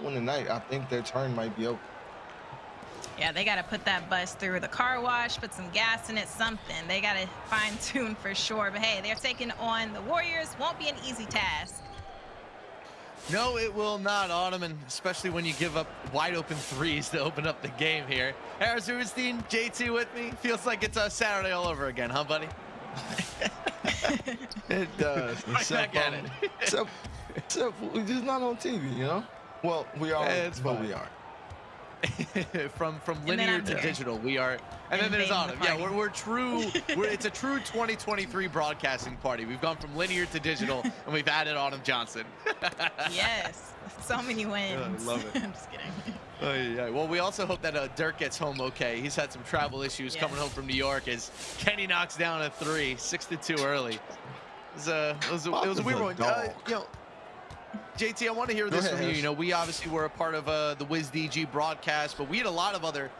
one tonight, I think their turn might be over. Yeah, they got to put that bus through the car wash, put some gas in it, something. They got to fine tune for sure. But hey, they're taking on the Warriors. Won't be an easy task. No, it will not, Ottoman, especially when you give up wide open threes to open up the game here. Harris Rubenstein, JT with me. Feels like it's a Saturday all over again, huh, buddy? It does. Right back at it. Except we're just not on TV, you know? Well, we are, but we aren't. from linear to digital, we are, and then there's Autumn. Yeah, we're true. It's a true 2023 broadcasting party. We've gone from linear to digital, and we've added Autumn Johnson. Yes, so many wins. I love it. I'm just kidding. Oh, yeah. Well, we also hope that Dirk gets home okay. He's had some travel issues coming home from New York as Kenny knocks down a 3, 6-2 early. It was a weird one. You know, JT, I want to hear this from you. You know, we obviously were a part of the WizDG broadcast, but we had a lot of other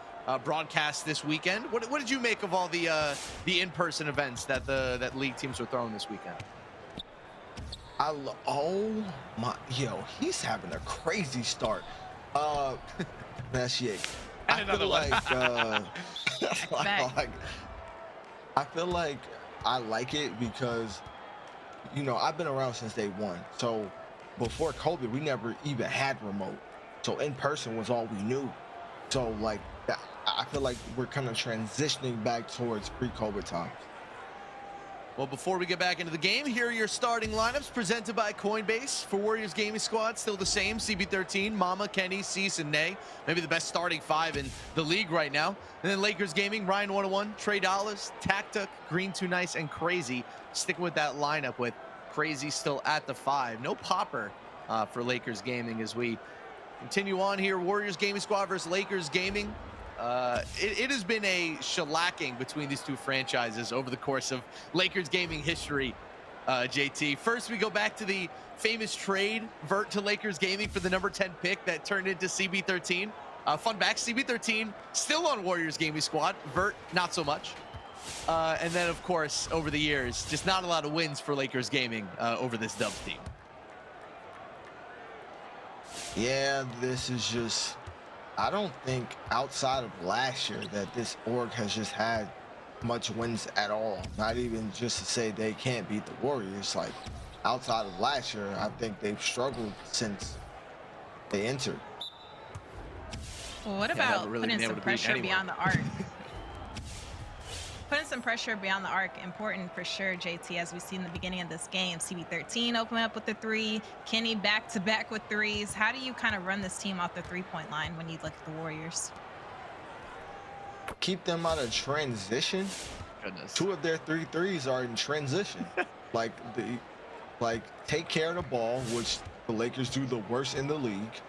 broadcasts this weekend. What did you make of all the in-person events that league teams were throwing this weekend? Oh my, he's having a crazy start. Messier. I feel like I like it because, you know, I've been around since day one. So before COVID, we never even had remote. So in person was all we knew. So like, I feel like we're kind of transitioning back towards pre-COVID times. Well, before we get back into the game, here are your starting lineups presented by Coinbase. For Warriors Gaming Squad, still the same. CB13, Mama, Kenny, Seese, and Nay. Maybe the best starting 5 in the league right now. And then Lakers Gaming, Ryan 101, Trey Dollars, Tactic, Green Too Nice, and Crazy. Sticking with that lineup with Crazy still at the 5. No Popper for Lakers Gaming as we continue on here. Warriors Gaming Squad versus Lakers Gaming. It has been a shellacking between these two franchises over the course of Lakers gaming history, JT. First, we go back to the famous trade, Vert to Lakers Gaming for the number 10 pick that turned into CB13. Fun back, CB13 still on Warriors Gaming Squad, Vert not so much. And then, of course, over the years, just not a lot of wins for Lakers Gaming over this Dubs team. Yeah, this is just... I don't think outside of last year that this org has just had much wins at all. Not even just to say they can't beat the Warriors. Like outside of last year, I think they've struggled since they entered. Well, what about putting some pressure beyond the arc? Putting some pressure beyond the arc, important for sure, JT, as we see in the beginning of this game. CB13 open up with the 3, Kenny back-to-back with 3s. How do you kind of run this team off the three-point line when you look at the Warriors? Keep them out of transition. Goodness. 2 of their 3 threes are in transition. like take care of the ball, which the Lakers do the worst in the league.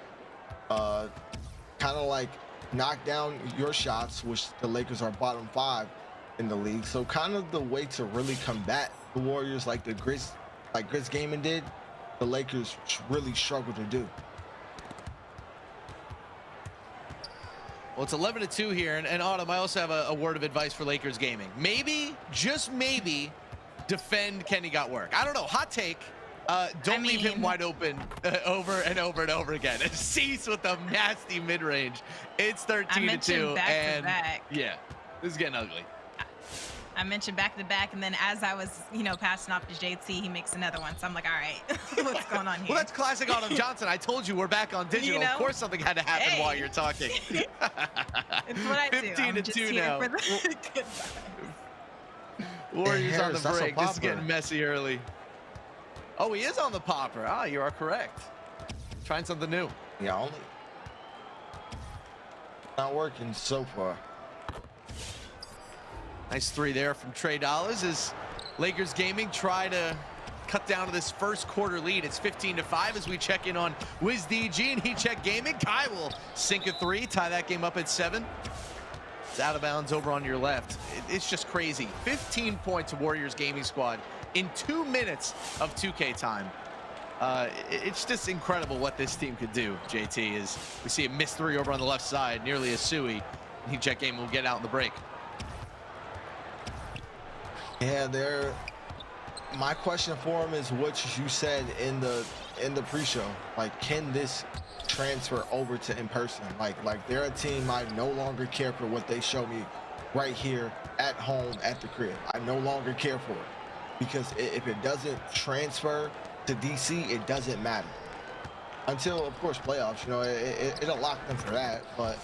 Kind of like knock down your shots, which the Lakers are bottom 5 in the league. So kind of the way to really combat the Warriors like Grizz Gaming did, the Lakers really struggle to do. Well, it's 11-2 here, and Autumn, I also have a word of advice for Lakers Gaming. Maybe, just maybe, defend Kenny Got Work. I don't know, hot take. Don't leave him wide open over and over and over again. Seese with a nasty mid-range. It's 13-2, and yeah, this is getting ugly. I mentioned back-to-back, and then as I was, passing off to JT, he makes another one. So I'm like, all right, what's going on here? Well, that's classic Autumn Johnson. I told you we're back on digital. Of course something had to happen while you're talking. It's what I do. 15-2 now. Warriors on the break. This is getting messy early. Oh, he is on the popper. Ah, you are correct. Trying something new. Yeah, only not working so far. Nice 3 there from Trey Dollars as Lakers Gaming try to cut down to this first quarter lead. It's 15-5 as we check in on WizDG and Heat Check Gaming. Kai will sink a 3, tie that game up at 7. It's out of bounds over on your left. It's just crazy. 15 points to Warriors Gaming Squad in 2 minutes of 2K time. It's just incredible what this team could do, JT, as we see a missed 3 over on the left side, nearly a Suey. Heat Check Gaming will get out in the break. Yeah, my question for him is what you said in in the pre-show, like, can this transfer over to in person? Like they're a team I no longer care for what they show me right here at home at the crib. I no longer care for it because if it doesn't transfer to DC, it doesn't matter. Until, of course, playoffs, you know, it'll lock them for that, but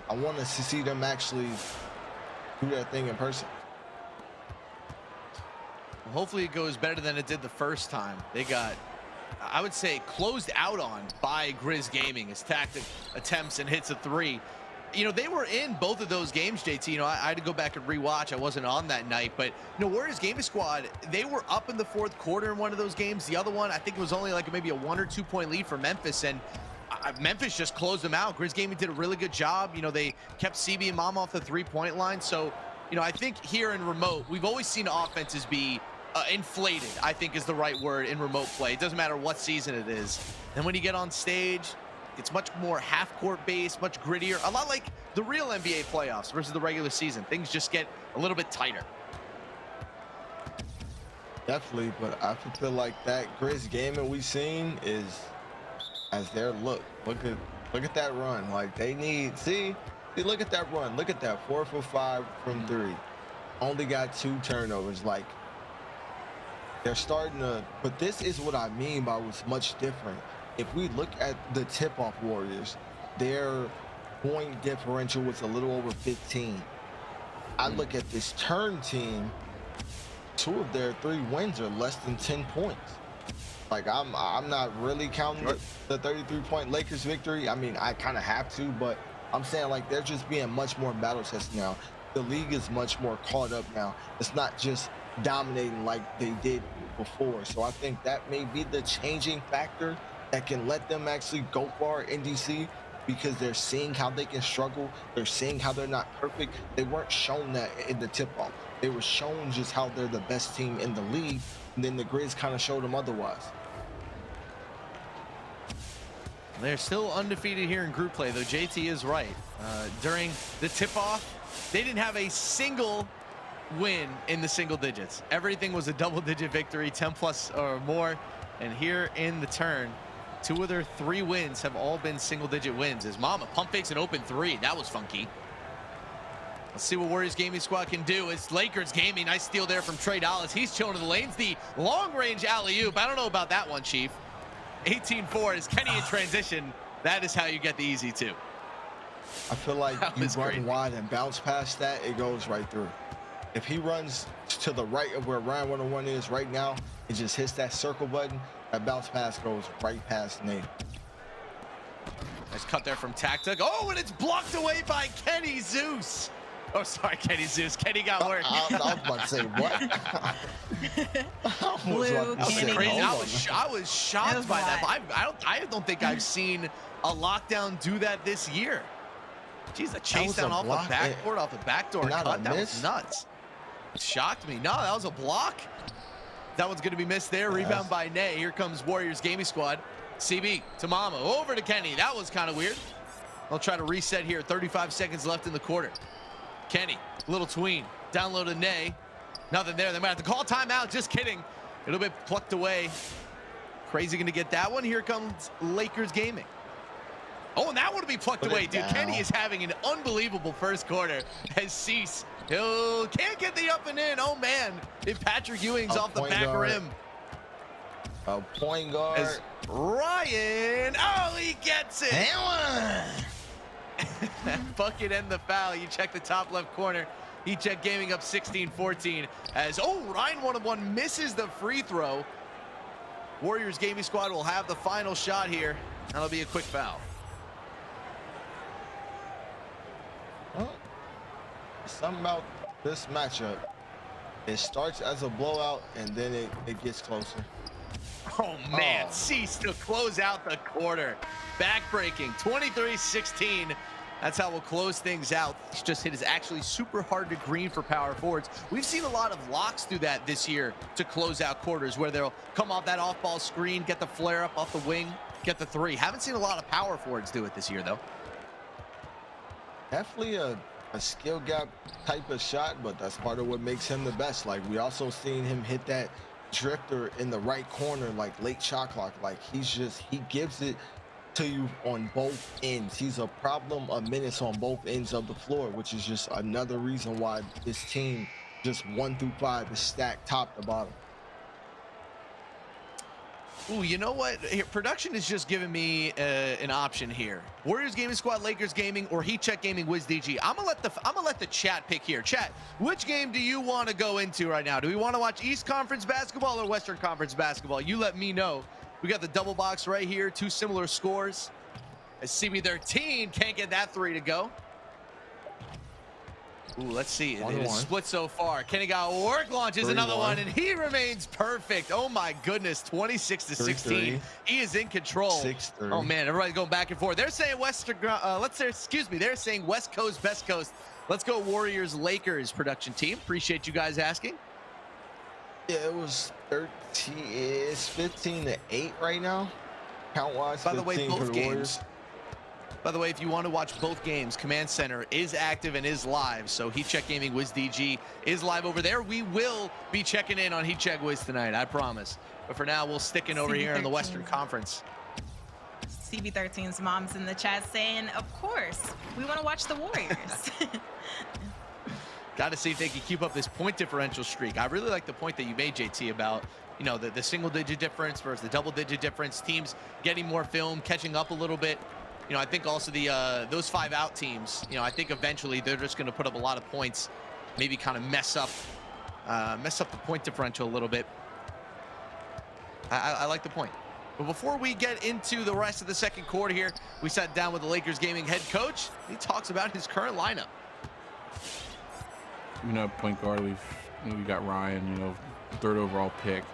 I want to see them actually do their thing in person. Well, hopefully it goes better than it did the first time. They got, I would say, closed out on by Grizz Gaming. His tactic attempts and hits a three. You know, they were in both of those games, JT. You know, I had to go back and rewatch. I wasn't on that night, but, you know, Warriors Gaming Squad, they were up in the fourth quarter in one of those games. The other one, I think it was only like maybe a 1 or 2 point lead for Memphis, and Memphis just closed them out. Grizz Gaming did a really good job. You know, they kept CB and Mama off the 3-point line. So, you know, I think here in remote, we've always seen offenses be inflated, I think is the right word in remote play. It doesn't matter what season it is. And when you get on stage, it's much more half-court based, much grittier, a lot like the real NBA playoffs versus the regular season. Things just get a little bit tighter. Definitely, but I feel like that Grizz Gaming we seen is as their look. Look at that run. Like they need, see, look at that run. Look at that 4 for 5 from 3. Only got 2 turnovers. Like they're starting to, but this is what I mean by what's much different. If we look at the tip-off Warriors, their point differential was a little over 15. I look at this turn team, 2 of their 3 wins are less than 10 points. Like I'm not really counting the 33-point Lakers victory. I mean, I kind of have to, but I'm saying like they're just being much more battle tested now. The league is much more caught up now. It's not just dominating like they did before. So I think that may be the changing factor that can let them actually go far in DC, because they're seeing how they can struggle. They're seeing how they're not perfect. They weren't shown that in the tip-off. They were shown just how they're the best team in the league, and then the Grizz kind of showed them otherwise. They're still undefeated here in group play, though. JT is right. During the tip-off, they didn't have a single win in the single digits. Everything was a double-digit victory, 10+ or more. And here in the turn, 2 of their 3 wins have all been single-digit wins. As Mama pump fakes an open 3. That was funky. Let's see what Warriors Gaming Squad can do. It's Lakers Gaming. Nice steal there from Trey Dallas. He's chilling in the lanes. The long-range alley-oop. I don't know about that one, Chief. 18-4 is Kenny in transition. That is how you get the easy 2. I feel like you run wide and bounce past that, it goes right through. If he runs to the right of where Ryan 101 is right now, it just hits that circle button, that bounce pass goes right past Nate. Nice cut there from Tactic. Oh, and it's blocked away by Kenny Zeus. Oh, sorry, Kenny Zeus. Kenny got work. I was about to say, what? Blue, That was Kenny. crazy. I was shocked by that. I don't think I've seen a lockdown do that this year. Jeez, a chase down off the backboard, off the backdoor cut. That was nuts. Shocked me. No, that was a block. That one's going to be missed there. Rebound by Nay. Here comes Warriors Gaming Squad. CB to Mama. Over to Kenny. That was kind of weird. They'll try to reset here. 35 seconds left in the quarter. Kenny, little tween. Down low to Nay. Nothing there. They might have to call timeout. Just kidding. It'll be plucked away. Crazy going to get that one. Here comes Lakers Gaming. Oh, and that one will be plucked away, dude. Kenny is having an unbelievable first quarter as Seese can't get the up and in. Oh, man. If Patrick Ewing's off the back rim. A point guard. As Ryan. Oh, he gets it. Bucket and the foul. You check the top left corner. E-Check Gaming up 16-14 as, Ryan 101 misses the free throw. Warriors Gaming Squad will have the final shot here. That'll be a quick foul. Something about this matchup. It starts as a blowout and then it gets closer. Oh man, Seese to close out the quarter. Backbreaking, 23-16. That's how we'll close things out. It's just hit is actually super hard to green for power forwards. We've seen a lot of locks do that this year to close out quarters, where they'll come off that off-ball screen, get the flare up off the wing, get the 3. Haven't seen a lot of power forwards do it this year, though. Definitely a skill gap type of shot, but that's part of what makes him the best. Like, we also seen him hit that drifter in the right corner, like late shot clock. Like he gives it to you on both ends. He's a problem of minutes on both ends of the floor, which is just another reason why this team, just 1 through 5, is stacked top to bottom. Ooh, you know what? Here, production is just giving me an option here. Warriors Gaming Squad, Lakers Gaming, or Heat Check Gaming, WizDG. I'm gonna let the chat pick here. Chat, which game do you want to go into right now? Do we want to watch East Conference basketball or Western Conference basketball? You let me know. We got the double box right here, 2 similar scores. As CB13 can't get that 3 to go. Ooh, let's see. It is split so far. Kenny got work, launches another one, and he remains perfect. Oh my goodness, 26 to 16. He is in control. 6-3. Oh man, everybody's going back and forth. They're saying they're saying West Coast, best coast. Let's go Warriors, Lakers, production team. Appreciate you guys asking. Yeah, it was 13. It's 15 to 8 right now. Count wise. By the way, both games. By the way, if you want to watch both games, Command Center is active and is live. So Heat Check Gaming WizDG is live over there. We will be checking in on Heat Check Wiz tonight, I promise. But for now, we'll stick in over here in the Western Conference. CB13's mom's in the chat saying, of course, we want to watch the Warriors. Got to see if they can keep up this point differential streak. I really like the point that you made, JT, about, you know, the single-digit difference versus the double-digit difference. Teams getting more film, catching up a little bit. You know, I think also the those 5-out teams, you know, I think eventually they're just going to put up a lot of points, maybe kind of mess up the point differential a little bit. I like the point. But before we get into the rest of the second quarter here, we sat down with the Lakers Gaming head coach. He talks about his current lineup. You know, point guard, we got Ryan, you know, 3rd overall pick.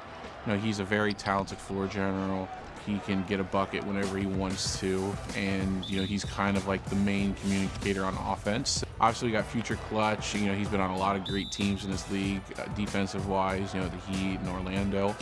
You know, he's a very talented floor general. He can get a bucket whenever he wants to, and you know, he's kind of like the main communicator on offense. Obviously, we got future clutch. You know, he's been on a lot of great teams in this league, defensive wise. You know, the Heat and Orlando.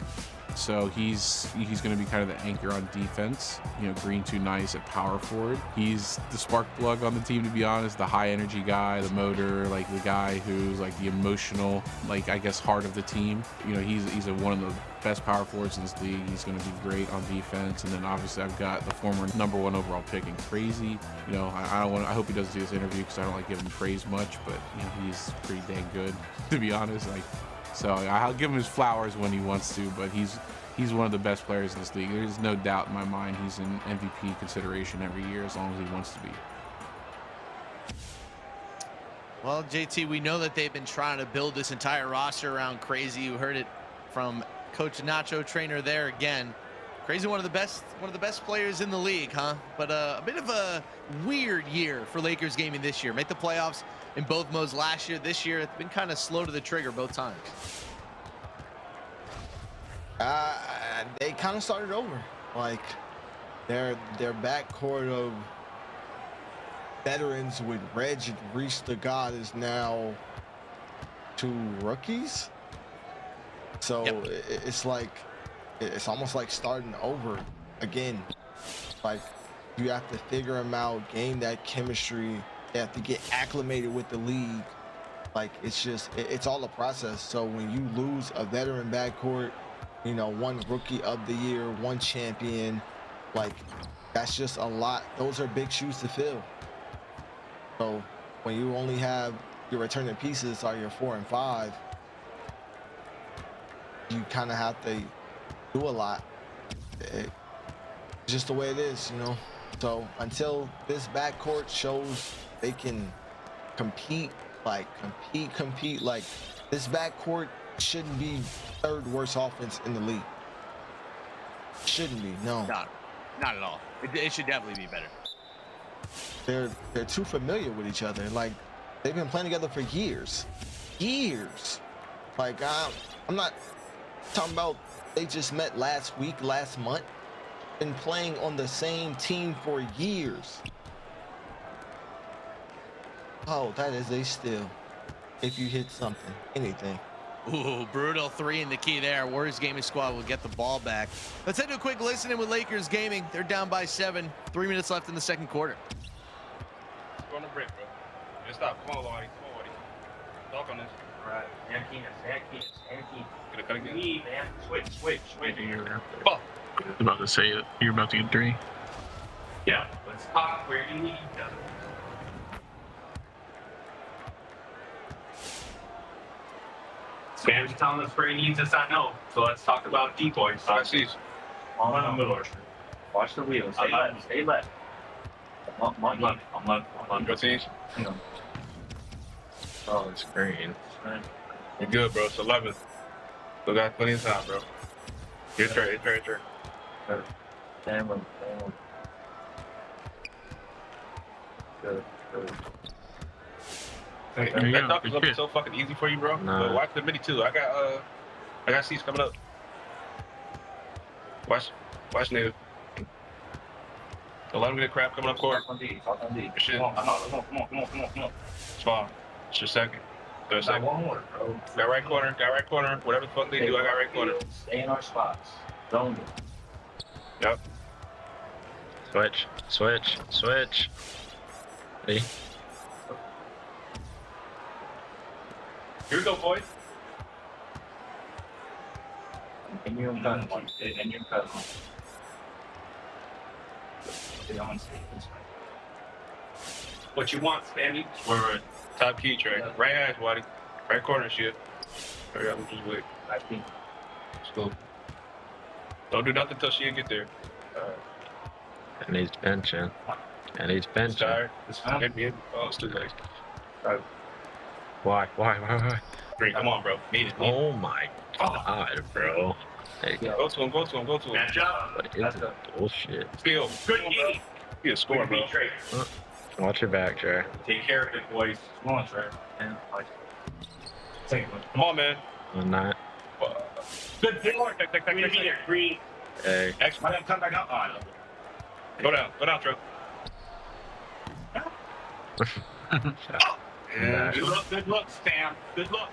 So he's going to be kind of the anchor on defense. You know, Green too nice at power forward. He's the spark plug on the team, to be honest. The high energy guy, the motor, like the guy who's like the emotional, like I guess, heart of the team. You know, he's one of the best power forwards in this league. He's going to be great on defense. And then obviously I've got the former #1 overall pick in Crazy. You know, I hope he doesn't see this interview because I don't like giving him praise much, but you know, he's pretty dang good, to be honest. Like. So I'll give him his flowers when he wants to, but he's one of the best players in this league. There's no doubt in my mind he's in MVP consideration every year as long as he wants to be. Well, JT, we know that they've been trying to build this entire roster around Crazy. You heard it from Coach Nacho, trainer there again. Crazy, one of the best players in the league, huh? But a bit of a weird year for Lakers Gaming this year. Make the playoffs in both modes last year. This year, it's been kind of slow to the trigger both times. They kind of started over. Like their backcourt of veterans with Reg and Reese the God is now 2 rookies. So yep. It's like it's almost like starting over again. Like you have to figure them out, gain that chemistry. You have to get acclimated with the league. Like it's all a process. So when you lose a veteran backcourt, you know, 1 rookie of the year, 1 champion, like that's just a lot. Those are big shoes to fill. So when you only have your returning pieces are your 4 and 5, you kind of have to do a lot. It's just the way it is, you know. So until this backcourt shows they can compete, like this backcourt shouldn't be 3rd worst offense in the league. Shouldn't be, no. Not at all. It should definitely be better. They're too familiar with each other. Like they've been playing together for years. Like I'm not talking about they just met last week, last month. Been playing on the same team for years. Oh, that is a steal. If you hit something, anything. Ooh, brutal 3 in the key there. Warriors Gaming Squad will get the ball back. Let's head to a quick listen in with Lakers Gaming. They're down by 7. 3 minutes left in the second quarter. Go on the break, bro. Just stop. Come on, Lottie. Talk on this. Gonna cut again. Man. Switch. Fuck. I was about to say it. You're about to get 3. Yeah. Let's talk where you need them. Spam's telling us where he needs us, I know. So let's talk about decoys. I see. On the middle. Watch the wheels. Stay left. I'm left. Go team. Oh, it's green. You're good, bro. It's 11. Still got plenty of time, bro. Your turn. Damn. Good. Hey, There you that go. duck is Good looking shit. so fucking easy for you, bro. Nah. But watch the mini too. I got Seese coming up. Watch nigga. Don't let him get a crap coming up court. Talk on D. Shit. Come on. It's fine. It's your second. Third Got second. one more, bro. Got right corner. Whatever the fuck they do, I got right corner. Stay in our spots. Don't. Yep. Switch. Ready? Here we go, boys. And you're cut. What you want, Spammy? We're top key track. Right ass, Waddy. Right corner shit. Hurry up, just wait. I think. Let's go. Don't do nothing till she get there. That needs benching. It's tired. It's fine. Oh, it's too late. Why? Green, come on, bro. Need it. Oh my god, bro. There you go. Go to him. Match up. What is this bullshit? Steal. Good game. Be a score, bro. Trey. Watch your back, Trey. Take care of it, boys. Come on, Trey. Take one. Come on, man. I'm not. Good board. Green. Hey. X. Why don't come back up on? Go down, Trey. Yeah. Good look, Spam. Good look.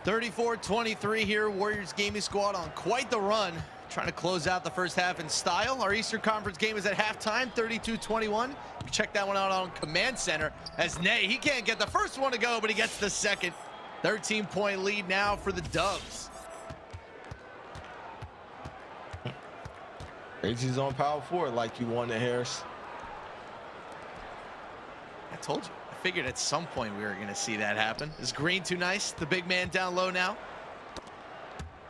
34-23 here. Warriors gaming squad on quite the run. Trying to close out the first half in style. Our Eastern Conference game is at halftime, 32-21. Check that one out on Command Center as Nay, he can't get the first one to go, but he gets the second. 13-point lead now for the Dubs. Crazy's on power forward like you wanted, Harris. I told you. I figured at some point we were going to see that happen. Is Green too nice? The big man down low now.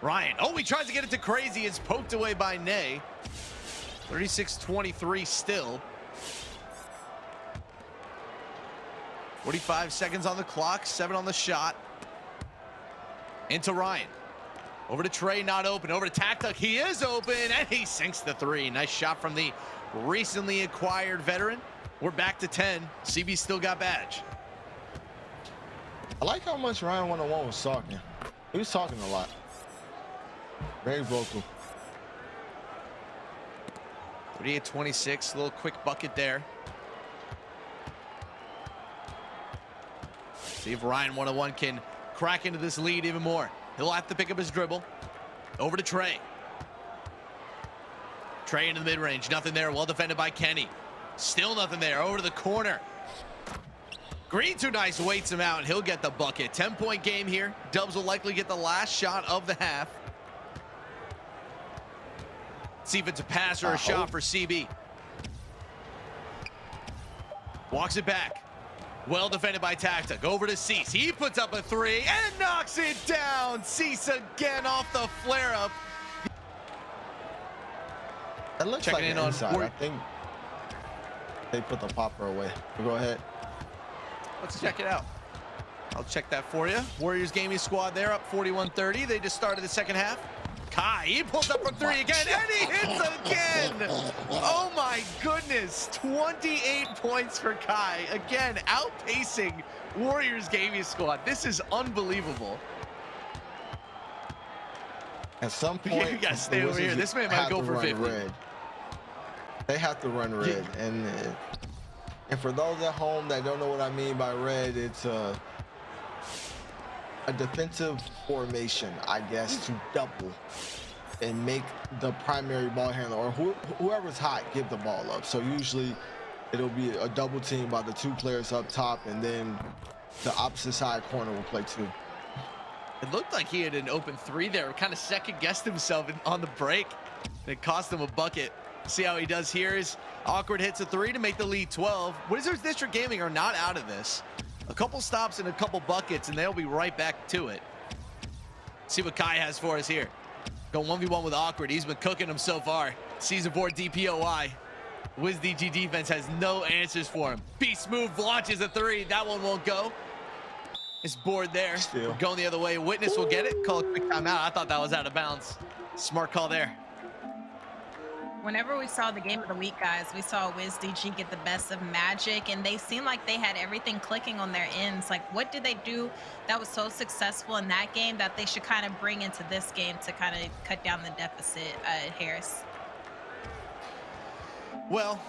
Ryan. Oh, he tries to get it to Crazy. It's poked away by Nay. 36-23 still. 45 seconds on the clock. 7 on the shot. Into Ryan. Over to Trey, not open. Over to Taktuk. He is open, and he sinks the 3. Nice shot from the recently acquired veteran. We're back to 10. CB still got badge. I like how much Ryan 101 was talking. He was talking a lot. Very vocal. 38-26, a little quick bucket there. See if Ryan 101 can crack into this lead even more. He'll have to pick up his dribble. Over to Trey. Trey into the mid-range. Nothing there. Well defended by Kenny. Still nothing there. Over to the corner. Green too nice. Waits him out, and he'll get the bucket. 10-point game here. Dubs will likely get the last shot of the half. See if it's a pass or a shot for CB. Walks it back. Well defended by Taktuk. Over to Seese. He puts up a 3 and knocks it down. Seese again off the flare-up. That looks Checking like in an on inside. I think they put the popper away. But go ahead. Let's check it out. I'll check that for you. Warriors gaming squad there up 41-30. They just started the second half. Kai, he pulls up from 3 again, and he hits again. Oh my goodness, 28 points for Kai. Again, outpacing Warriors gaming squad. This is unbelievable. At some point, You gotta stay the over here. Wizards This man might have go to for run 50. red. They have to run red, and for those at home that don't know what I mean by red, it's a defensive formation, I guess, to double and make the primary ball handler or whoever's hot give the ball up. So usually it'll be a double team by the 2 players up top, and then the opposite side corner will play too. It looked like he had an open three there. Kind of second-guessed himself on the break. It cost him a bucket. See how he does here is Awkward hits a three to make the lead 12. Wizards District Gaming are not out of this. A couple stops and a couple buckets, and they'll be right back to it. See what Kai has for us here. Go 1v1 with Awkward. He's been cooking him so far. Season 4 DPOI. WizDG defense has no answers for him. Beast move launches a three. That one won't go. It's board there. We're going the other way. Witness will get it. Call a quick timeout. I thought that was out of bounds. Smart call there. Whenever we saw the game of the week, guys, we saw WizDG get the best of Magic, and they seemed like they had everything clicking on their ends. Like, what did they do that was so successful in that game that they should kind of bring into this game to kind of cut down the deficit, Harris? Well,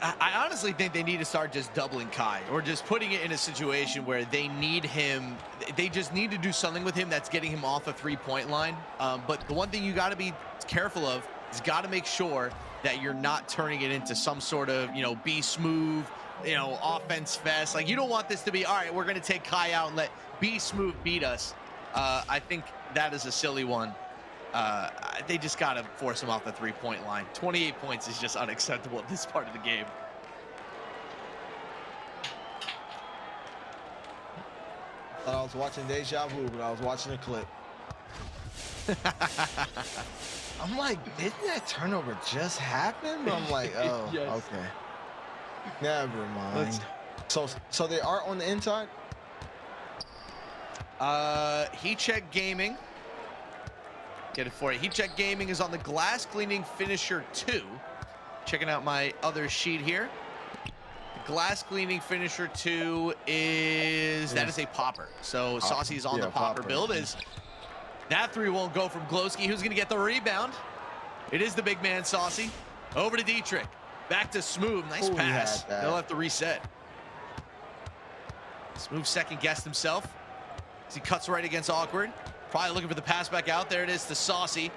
I honestly think they need to start just doubling Kai, or just putting it in a situation where they need him. They just need to do something with him that's getting him off a three-point line. But the one thing you got to be careful of is got to make sure that you're not turning it into some sort of, be smooth, offense fest. Like, you don't want this to be, all right, we're going to take Kai out and let be smooth beat us. I think that is a silly one. They just got to force him off the three-point line. 28 points is just unacceptable at this part of the game. I thought I was watching Deja Vu, but I was watching a clip. I'm like, didn't that turnover just happen? But I'm like, oh, Yes. Okay. Never mind. So they are on the inside? Heat Check Gaming. Get it for you. Heat Check Gaming is on the Glass Cleaning Finisher 2. Checking out my other sheet here. The Glass Cleaning Finisher 2 is a popper. So Saucy's on the popper build. Is that three won't go from Glowski. Who's going to get the rebound? It is the big man, Saucy. Over to Dietrich. Back to Smooth. Nice pass. They'll have to reset. Smooth second guessed himself as he cuts right against Awkward. Probably looking for the pass back out. There it is to Saucy.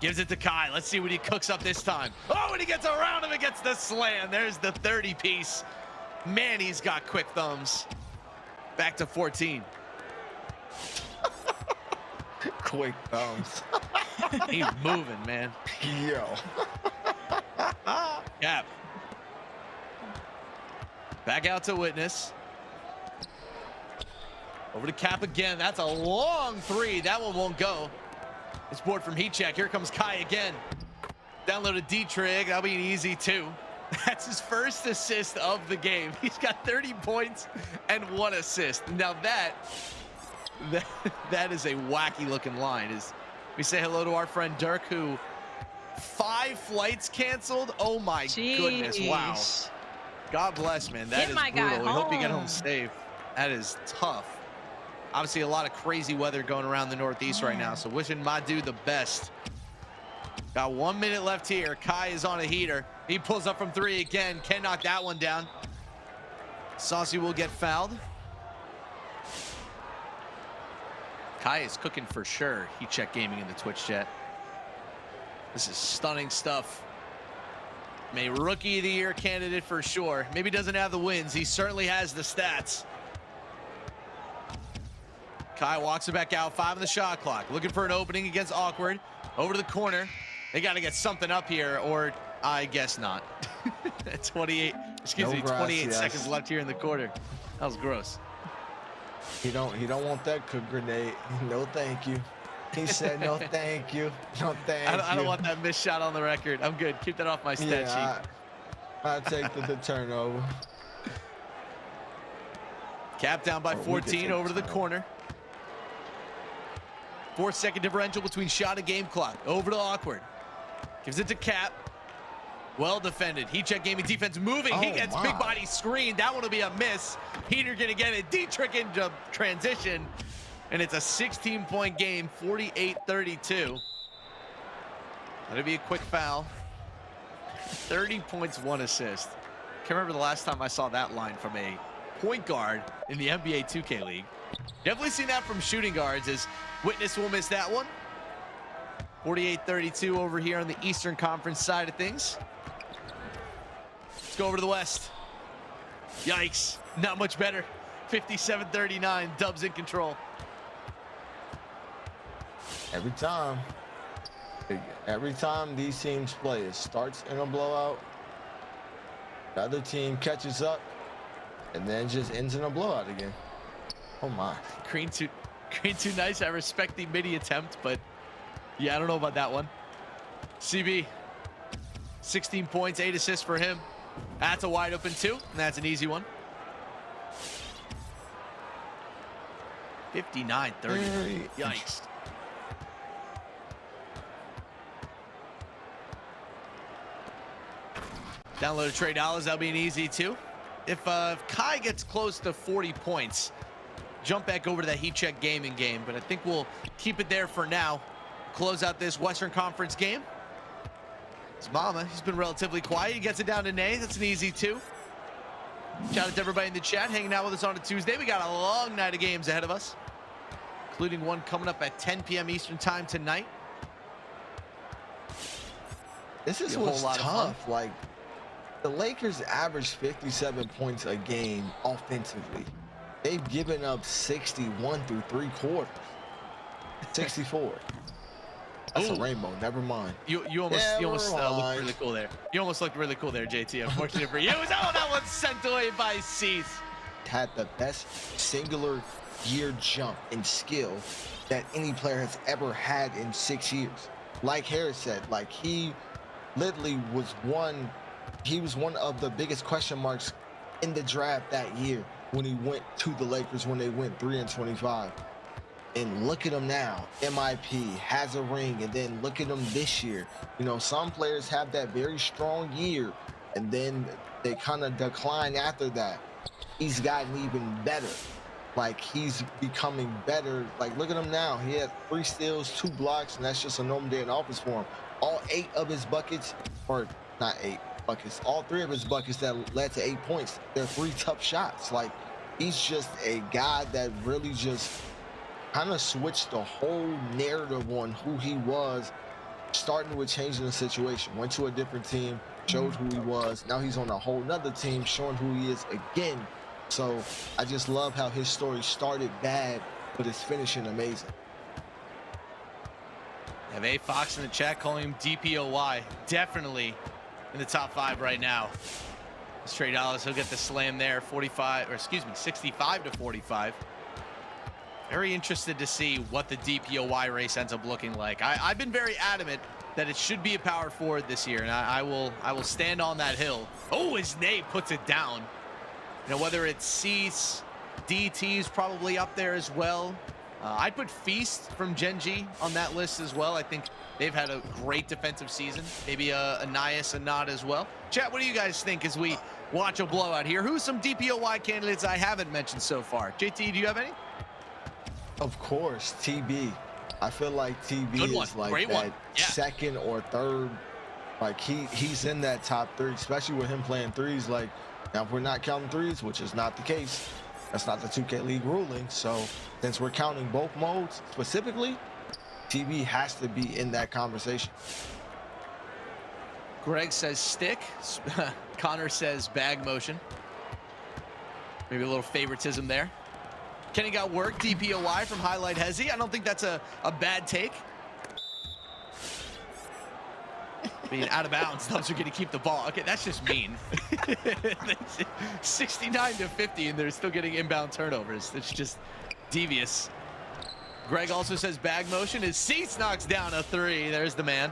Gives it to Kai. Let's see what he cooks up this time. Oh, and he gets around him and gets the slam. There's the 30-piece. Man, he's got quick thumbs. Back to 14. Quick thumbs. He's moving, man. Yo. Cap. Back out to Witness. Over to Cap again. That's a long three. That one won't go. It's board from Heat Check. Here comes Kai again. Down low to Dietrich. That'll be an easy two. That's his first assist of the game. He's got 30 points and 1 assist. Now that is a wacky looking line. We say hello to our friend Dirk, who 5 flights canceled. Oh my goodness. Wow. God bless, man. That is brutal. We hope you get home safe. That is tough. Obviously, a lot of crazy weather going around the Northeast right now, so wishing my dude the best. Got 1 minute left here. Kai is on a heater. He pulls up from 3 again. Can knock that one down. Saucy will get fouled. Kai is cooking for sure. Heat Check Gaming in the Twitch chat. This is stunning stuff. A Rookie of the Year candidate for sure. Maybe doesn't have the wins. He certainly has the stats. Kai walks it back out. 5 on the shot clock. Looking for an opening against Awkward. Over to the corner. They got to get something up here, or I guess not. 28 seconds left here in the quarter. That was gross. He don't want that cook grenade. No, thank you. He said no, thank you. No, thank you. I don't want that missed shot on the record. I'm good. Keep that off my stat sheet. I take the turnover. Cap down by 14 over to the corner. 4-second differential between shot and game clock. Over to Awkward. Gives it to Cap. Well defended. Heat Check Gaming defense moving. He gets big body screen. That one will be a miss. Heater gonna get it. Dietrich into transition. And it's a 16-point game, 48-32. That'll be a quick foul. 30 points, 1 assist. Can't remember the last time I saw that line from a point guard in the NBA 2K League. Definitely seen that from shooting guards, as Witness will miss that one. 48-32 over here on the Eastern Conference side of things. Let's go over to the West. Yikes. Not much better. 57-39. Dubs in control. Every time these teams play, it starts in a blowout. The other team catches up, and then just ends in a blowout again. Oh my. Green too nice. I respect the midi attempt, but yeah, I don't know about that one. CB, 16 points, 8 assists for him. That's a wide open 2, and that's an easy one. 59-30. Yikes. Download a Trey Dollars. That'll be an easy 2. If Kai gets close to 40 points, jump back over to that Heat Check Gaming game. But I think we'll keep it there for now. Close out this Western Conference game. It's Mama. He's been relatively quiet. He gets it down to Nay. That's an easy 2. Shout out to everybody in the chat hanging out with us on a Tuesday. We got a long night of games ahead of us, including one coming up at 10 p.m. Eastern time tonight. This is what's tough. Like, the Lakers average 57 points a game offensively. They've given up 61 through 3 quarters. 64. That's a rainbow. Never mind. You almost looked really cool there. You almost looked really cool there, JT. Unfortunately for you, that one's sent away by Seese. Had the best singular year jump in skill that any player has ever had in 6 years. Like Harris said, like he literally was one of the biggest question marks in the draft that year when he went to the Lakers when they went 3-25. And look at him now, MIP, has a ring, and then look at him this year. You know, some players have that very strong year, and then they kind of decline after that. He's gotten even better. Like, he's becoming better. Like, look at him now. He had 3 steals, 2 blocks, and that's just a normal day in office for him. All 8 of his buckets, or not 8 buckets, all 3 of his buckets that led to 8 points, they're 3 tough shots. Like, he's just a guy that really just kind of switched the whole narrative on who he was, starting with changing the situation. Went to a different team, showed who he was. Now he's on a whole nother team, showing who he is again. So I just love how his story started bad, but it's finishing amazing. Have A Fox in the chat calling him DPOY. Definitely in the top 5 right now. It's Trey Dollars. He'll get the slam there. 65-45. Very interested to see what the DPOY race ends up looking like. I've been very adamant that it should be a power forward this year, and I will stand on that hill. Oh, as Nate puts it down. You know, whether it's Seese, DT's probably up there as well. I'd put Feast from Gen G on that list as well. I think they've had a great defensive season. Maybe a Nias, a Nod as well. Chat, what do you guys think as we watch a blowout here? Who's some DPOY candidates I haven't mentioned so far? JT, do you have any? Of course, TB. I feel like TB is like that second or third. Like he's in that top 3, especially with him playing threes. Like, now if we're not counting threes, which is not the case, that's not the 2K League ruling. So since we're counting both modes specifically, TB has to be in that conversation. Greg says stick. Connor says bag motion. Maybe a little favoritism there. Kenny got work, DPOY from Highlight Hezzy. I don't think that's a bad take. Being out of bounds, Dubs are going to keep the ball. Okay, that's just mean. 69-50, and they're still getting inbound turnovers. It's just devious. Greg also says bag motion as Seese knocks down a 3. There's the man.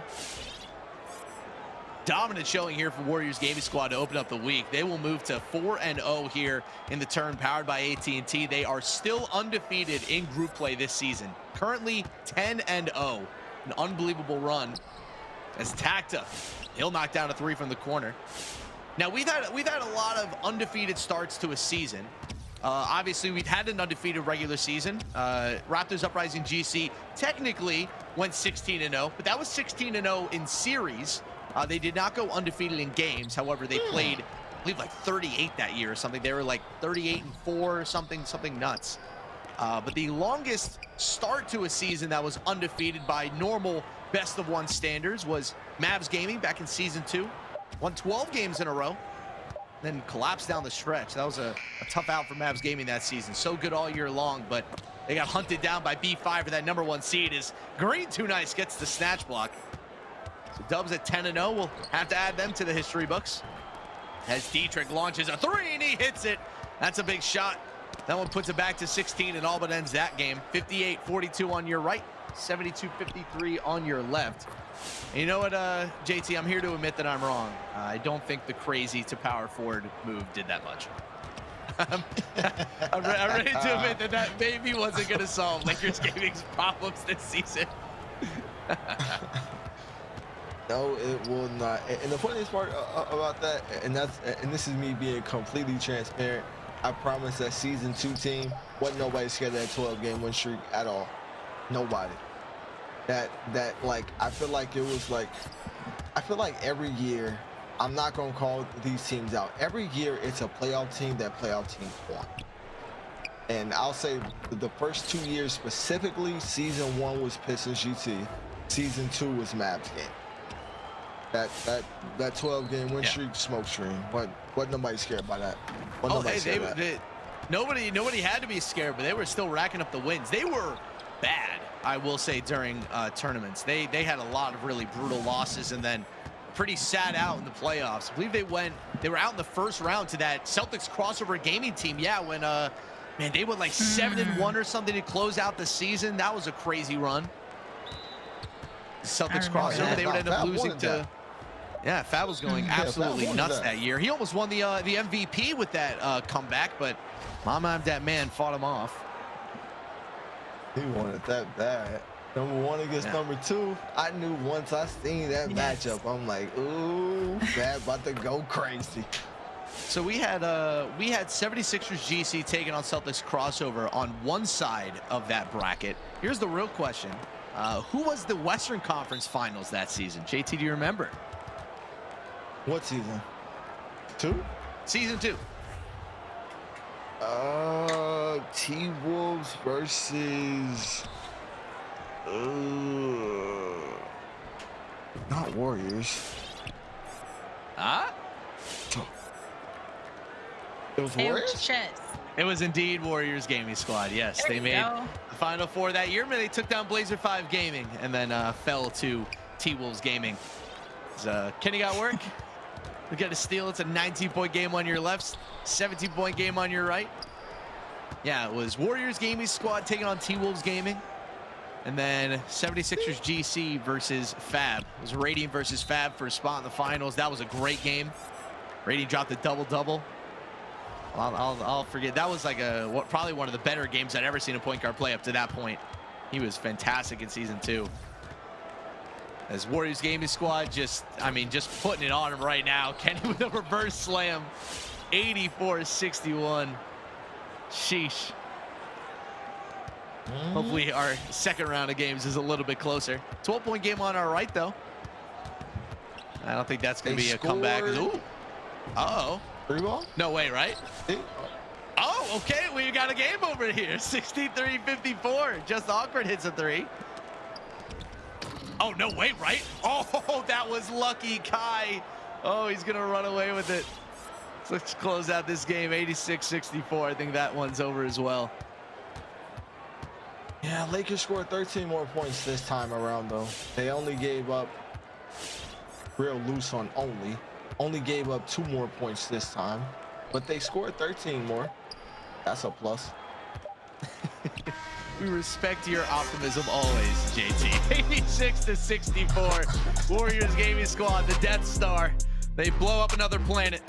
Dominant showing here for Warriors Gaming Squad to open up the week. They will move to 4-0 here in the turn, powered by AT&T. They are still undefeated in group play this season. Currently 10-0. An unbelievable run. As Takta, he'll knock down a 3 from the corner. Now we've had a lot of undefeated starts to a season. Obviously, we've had an undefeated regular season. Raptors Uprising GC technically went 16-0, but that was 16-0 in series. They did not go undefeated in games. However, they played, I believe, like 38 that year or something. They were like 38-4 or something nuts. But the longest start to a season that was undefeated by normal best-of-1 standards was Mavs Gaming back in Season 2. Won 12 games in a row. then collapsed down the stretch. That was a tough out for Mavs Gaming that season. So good all year long, but they got hunted down by B5 for that #1 seed as Green Too Nice gets the snatch block. So Dubs at 10-0. We'll have to add them to the history books. As Dietrich launches a 3 and he hits it. That's a big shot. That one puts it back to 16 and all but ends that game. 58-42 on your right, 72-53 on your left. And you know what, JT, I'm here to admit that I'm wrong. I don't think the crazy to power forward move did that much. I'm ready to admit that that maybe wasn't going to solve Lakers Gaming's problems this season. No, it will not. And the funniest part about that, and this is me being completely transparent, I promise that season 2 team wasn't nobody scared of that 12-game win streak at all. Nobody. That like, I feel like it was like, I feel like every year, I'm not gonna call these teams out. Every year it's a playoff team that playoff teams won. And I'll say the first 2 years specifically, season 1 was Pistons GT, season 2 was Mavs game. That 12-game win streak, smoke screen. Wasn't nobody scared by that. Nobody had to be scared, but they were still racking up the wins. They were bad, I will say, during tournaments. They had a lot of really brutal losses and then pretty sat out in the playoffs. I believe they were out in the first round to that Celtics crossover gaming team. Yeah, when man, they went like 7-1 or something to close out the season. That was a crazy run. Celtics crossover, they would end up losing to. Yeah, Fab was going absolutely nuts that year. He almost won the MVP with that comeback, but Im Dat Man fought him off. He wanted that bad. #1 against #2. I knew once I seen that matchup, I'm like, ooh, Fab about to go crazy. So we had 76ers GC taking on Celtics crossover on one side of that bracket. Here's the real question. Who was the Western Conference Finals that season? JT, do you remember? What season? 2? Season 2. T-Wolves versus not Warriors. It was Warriors? It was indeed Warriors Gaming Squad. Yes, they made the Final Four that year. They took down Blazer 5 Gaming and then fell to T-Wolves Gaming. Kenny got work. We got a steal. It's a 19-point game on your left, 17-point game on your right. Yeah, it was Warriors Gaming Squad taking on T-Wolves Gaming. And then 76ers GC versus Fab. It was Radiant versus Fab for a spot in the finals. That was a great game. Radiant dropped a double-double. I'll forget. That was like probably one of the better games I'd ever seen a point guard play up to that point. He was fantastic in season 2. As Warriors Gaming Squad just putting it on him right now. Kenny with a reverse slam. 84-61. Sheesh. Hopefully our second round of games is a little bit closer. 12-point game on our right, though. I don't think that's going to be a comeback. Ooh. Uh-oh. 3-ball? No way, right? Oh, okay. We got a game over here. 63-54. Just Awkward hits a 3. Oh, no way, right? Oh, that was lucky, Kai. Oh, he's going to run away with it. So let's close out this game, 86-64. I think that one's over as well. Yeah, Lakers scored 13 more points this time around, though. They only gave up, real loose on only gave up 2 more points this time. But they scored 13 more. That's a plus. We respect your optimism always, JT. 86-64. Warriors Gaming Squad, the Death Star. They blow up another planet.